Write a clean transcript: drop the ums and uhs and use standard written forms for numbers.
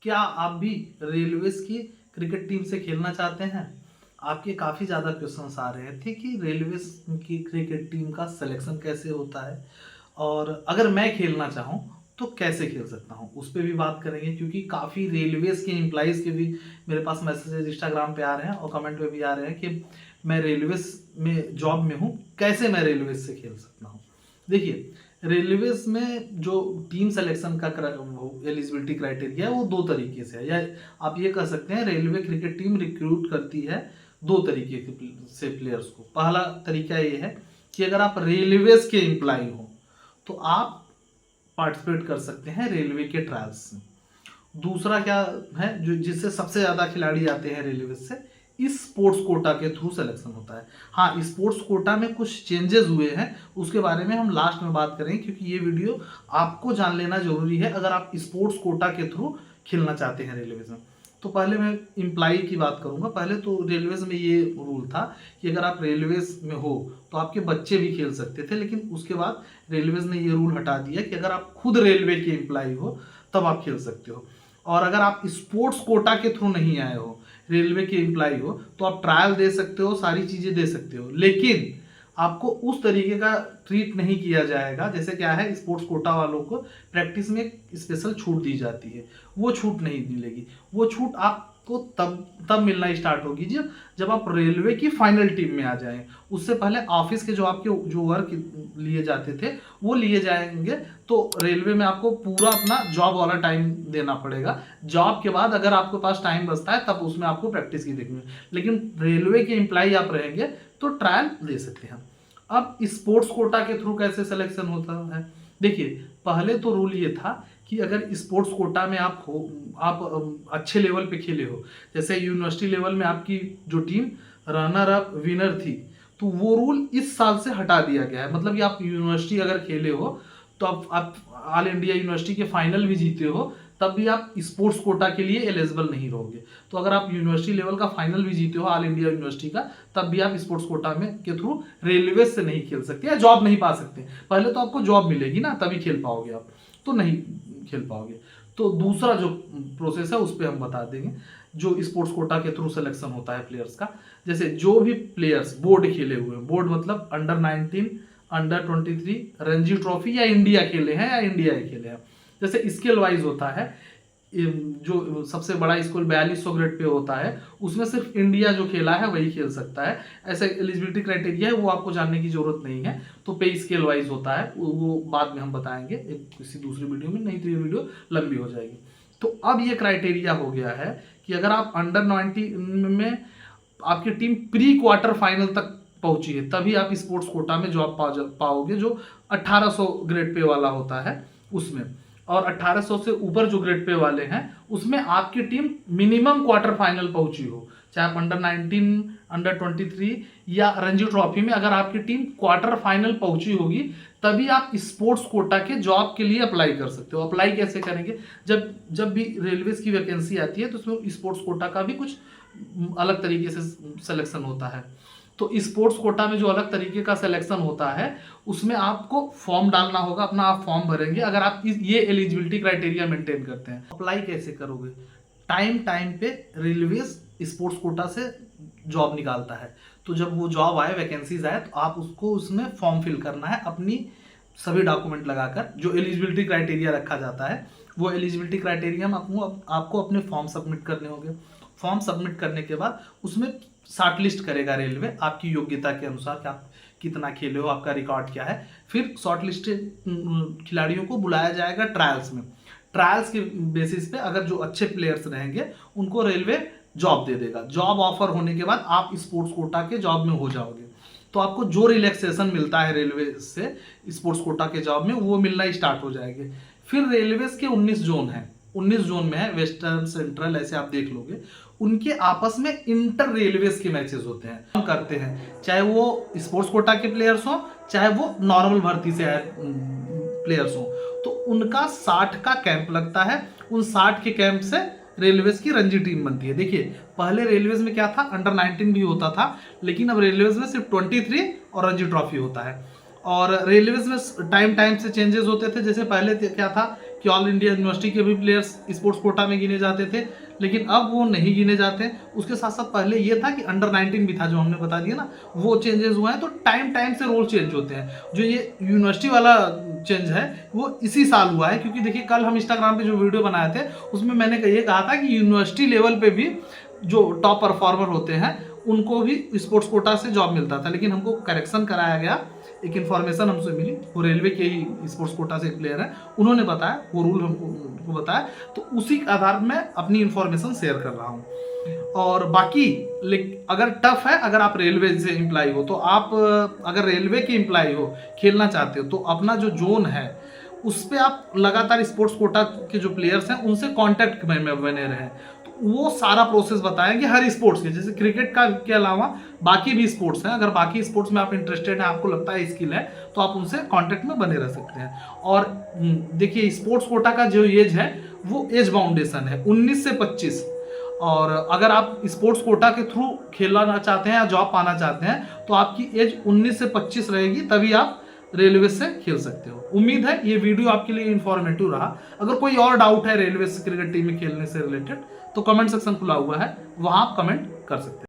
क्या आप भी रेलवेज की क्रिकेट टीम से खेलना चाहते हैं? आपके काफ़ी ज़्यादा क्वेश्चंस आ रहे थे कि रेलवेज की क्रिकेट टीम का सिलेक्शन कैसे होता है और अगर मैं खेलना चाहूँ तो कैसे खेल सकता हूँ, उस पे भी बात करेंगे क्योंकि काफ़ी रेलवेज के एम्प्लॉइज़ के भी मेरे पास मैसेजेस इंस्टाग्राम पे आ रहे हैं और कमेंट पे भी आ रहे हैं कि मैं रेलवेज में जॉब में हूँ, कैसे मैं रेलवेज से खेल सकता हूँ। देखिए, रेलवेज में जो टीम सिलेक्शन का एलिजिबिलिटी क्राइटेरिया है वो दो तरीके से है, या आप ये कह सकते हैं रेलवे क्रिकेट टीम रिक्रूट करती है दो तरीके के से प्लेयर्स को। पहला तरीका ये है कि अगर आप रेलवेज के एम्प्लॉय हो तो आप पार्टिसिपेट कर सकते हैं रेलवे के ट्रायल्स में। दूसरा क्या है, जो जिससे सबसे ज़्यादा खिलाड़ी आते हैं रेलवे से, इस स्पोर्ट्स कोटा के थ्रू सिलेक्शन होता है। हाँ, स्पोर्ट्स कोटा में कुछ चेंजेस हुए हैं, उसके बारे में हम लास्ट में बात करेंगे क्योंकि ये वीडियो आपको जान लेना जरूरी है अगर आप स्पोर्ट्स कोटा के थ्रू खेलना चाहते हैं रेलवेज में। तो पहले मैं एम्प्लॉई की बात करूंगा। पहले तो रेलवेज में ये रूल था कि अगर आप रेलवेज में हो तो आपके बच्चे भी खेल सकते थे, लेकिन उसके बाद रेलवेज ने ये रूल हटा दिया कि अगर आप खुद रेलवे के एम्प्लॉई हो तब आप खेल सकते हो। और अगर आप स्पोर्ट्स कोटा के थ्रू नहीं आए हो, रेलवे के एम्प्लॉय हो, तो आप ट्रायल दे सकते हो, सारी चीज़ें दे सकते हो, लेकिन आपको उस तरीके का ट्रीट नहीं किया जाएगा। जैसे क्या है, स्पोर्ट्स कोटा वालों को प्रैक्टिस में स्पेशल छूट दी जाती है, वो छूट नहीं मिलेगी। वो छूट आपको तब तब मिलना स्टार्ट होगी जब आप रेलवे की फाइनल टीम में आ जाएं। उससे पहले ऑफिस के जो आपके जो वर्क लिए जाते थे वो लिए जाएंगे, तो रेलवे में आपको पूरा अपना जॉब वाला टाइम देना पड़ेगा। जॉब के बाद अगर आपके पास टाइम बचता है तब उसमें आपको प्रैक्टिस की देखनी है, लेकिन रेलवे के एम्प्लॉय आप रहेंगे तो ट्रायल दे सकते हैं। अब स्पोर्ट्स कोटा के थ्रू कैसे सिलेक्शन होता है? देखिए, पहले तो रूल ये था कि अगर स्पोर्ट्स कोटा में आप हो, आप अच्छे लेवल पे खेले हो, जैसे यूनिवर्सिटी लेवल में आपकी जो टीम रनर अप विनर थी, तो वो रूल इस साल से हटा दिया गया है। मतलब कि आप यूनिवर्सिटी अगर खेले हो तो आप ऑल इंडिया यूनिवर्सिटी के फाइनल भी जीते हो तब भी आप स्पोर्ट्स कोटा के लिए एलिजिबल नहीं रहोगे। तो अगर आप यूनिवर्सिटी लेवल का फाइनल भी जीते हो ऑल इंडिया यूनिवर्सिटी का, तब भी आप स्पोर्ट्स कोटा में के थ्रू रेलवे से नहीं खेल सकते या जॉब नहीं पा सकते। पहले तो आपको जॉब मिलेगी ना, तभी खेल पाओगे आप, तो नहीं खेल पाओगे। तो दूसरा जो प्रोसेस है उस पर हम बता देंगे, जो स्पोर्ट्स कोटा के थ्रू सिलेक्शन होता है प्लेयर्स का। जैसे जो भी प्लेयर्स बोर्ड खेले हुए हैं, बोर्ड मतलब अंडर 19, अंडर 23, रणजी ट्रॉफी या इंडिया खेले हैं या इंडिया खेले हैं। जैसे स्केल वाइज होता है, जो सबसे बड़ा स्कूल 4200 ग्रेड पे होता है, उसमें सिर्फ इंडिया जो खेला है वही खेल सकता है। ऐसे एलिजिबिलिटी क्राइटेरिया है, वो आपको जानने की जरूरत नहीं है। तो पे स्केल वाइज होता है, वो बाद में हम बताएंगे किसी दूसरी वीडियो में, नहीं तो ये वीडियो लंबी हो जाएगी। तो अब ये क्राइटेरिया हो गया है कि अगर आप अंडर 90 में आपकी टीम प्री क्वार्टर फाइनल तक पहुंची है तभी आप स्पोर्ट्स कोटा में जॉब पाओगे, जो 1800 ग्रेड पे वाला होता है उसमें। और 1800 से ऊपर जो ग्रेड पे वाले हैं उसमें आपकी टीम मिनिमम क्वार्टर फाइनल पहुंची हो, चाहे आप अंडर 19, अंडर 23 या रणजी ट्रॉफी में अगर आपकी टीम क्वार्टर फाइनल पहुंची होगी तभी आप स्पोर्ट्स कोटा के जॉब के लिए अप्लाई कर सकते हो। अप्लाई कैसे करेंगे? जब जब भी रेलवेज की वैकेंसी आती है तो उसमें स्पोर्ट्स कोटा का भी कुछ अलग तरीके से सिलेक्शन होता है। तो स्पोर्ट्स कोटा में जो अलग तरीके का सिलेक्शन होता है उसमें आपको फॉर्म डालना होगा, अपना आप फॉर्म भरेंगे अगर आप ये एलिजिबिलिटी क्राइटेरिया मेंटेन करते हैं। अप्लाई कैसे करोगे? टाइम टाइम पे रेलवेज स्पोर्ट्स कोटा से जॉब निकालता है, तो जब वो जॉब आए, वैकेंसीज आए, तो आप उसको उसमें फॉर्म फिल करना है अपनी सभी डॉक्यूमेंट लगाकर। जो एलिजिबिलिटी क्राइटेरिया रखा जाता है वो एलिजिबिलिटी क्राइटेरिया में आपको अपने फॉर्म सबमिट करने होंगे। फॉर्म सबमिट करने के बाद उसमें शॉर्ट लिस्ट करेगा रेलवे आपकी योग्यता के अनुसार कि आप कितना खेले हो, आपका रिकॉर्ड क्या है। फिर शॉर्ट लिस्टेड खिलाड़ियों को बुलाया जाएगा ट्रायल्स में। ट्रायल्स के बेसिस पे अगर जो अच्छे प्लेयर्स रहेंगे उनको रेलवे जॉब दे देगा। जॉब ऑफर होने के बाद आप स्पोर्ट्स कोटा के जॉब में हो जाओगे, तो आपको जो रिलैक्सेशन मिलता है रेलवे से स्पोर्ट्स कोटा के जॉब में वो मिलना स्टार्ट हो जाएंगे। फिर रेलवेज के 19 जोन हैं, 19 जोन में है, वेस्टर्न, सेंट्रल, ऐसे आप देख लोगे। उनके आपस में इंटर रेलवेज के मैचेस होते हैं, हम करते हैं, चाहे वो स्पोर्ट्स कोटा के प्लेयर्स हो चाहे वो नॉर्मल भर्ती से आए प्लेयर्स हो। तो उनका 60 का कैंप लगता है, उन 60 के कैंप से रेलवेज की रणजी टीम बनती है। देखिए, पहले रेलवेज में क्या था, अंडर 19 भी होता था, लेकिन अब रेलवेज में सिर्फ 23 और रणजी ट्रॉफी होता है। और रेलवेज में टाइम टाइम से चेंजेस होते थे। जैसे पहले क्या था कि कि ऑल इंडिया यूनिवर्सिटी के भी प्लेयर्स स्पोर्ट्स कोटा में गिने जाते थे, लेकिन अब वो नहीं गिने जाते। उसके साथ साथ पहले ये था कि अंडर 19 भी था, जो हमने बता दिया ना, वो चेंजेस हुए हैं। तो टाइम टाइम से रोल चेंज होते हैं। जो ये यूनिवर्सिटी वाला चेंज है वो इसी साल हुआ है, क्योंकि देखिए कल हम इंस्टाग्राम पे जो वीडियो बनाए थे उसमें मैंने ये कहा था कि यूनिवर्सिटी लेवल पे भी जो टॉप परफॉर्मर होते हैं उनको भी स्पोर्ट्स कोटा से जॉब मिलता था, लेकिन हमको करेक्शन कराया गया। एक इन्फॉर्मेशन हमसे मिली, वो रेलवे के ही स्पोर्ट्स कोटा से एक प्लेयर है, उन्होंने बताया, वो रूल हमको बताया, तो उसी के आधार में अपनी इन्फॉर्मेशन शेयर कर रहा हूँ। और बाकी अगर टफ है, अगर आप रेलवे से एम्प्लॉय हो, तो आप अगर रेलवे के एम्प्लॉय हो, खेलना चाहते हो, तो अपना जो जोन है उस पर आप लगातार स्पोर्ट्स कोटा के जो प्लेयर्स हैं उनसे कांटेक्ट में बने रहें। तो वो सारा प्रोसेस बताएंगे हर स्पोर्ट्स के, जैसे क्रिकेट का के अलावा बाकी भी स्पोर्ट्स हैं। अगर बाकी स्पोर्ट्स में आप इंटरेस्टेड हैं, आपको लगता है स्किल है, तो आप उनसे कांटेक्ट में बने रह सकते हैं। और देखिए स्पोर्ट्स कोटा का जो एज है वो एज बाउंडेशन है 19 से 25। और अगर आप स्पोर्ट्स कोटा के थ्रू खेलना चाहते हैं या जॉब पाना चाहते हैं तो आपकी एज 19 से 25 रहेगी, तभी आप रेलवे से खेल सकते हो। उम्मीद है ये वीडियो आपके लिए इन्फॉर्मेटिव रहा। अगर कोई और डाउट है रेलवे से क्रिकेट टीम में खेलने से रिलेटेड तो कमेंट सेक्शन खुला हुआ है, वहां आप कमेंट कर सकते हैं।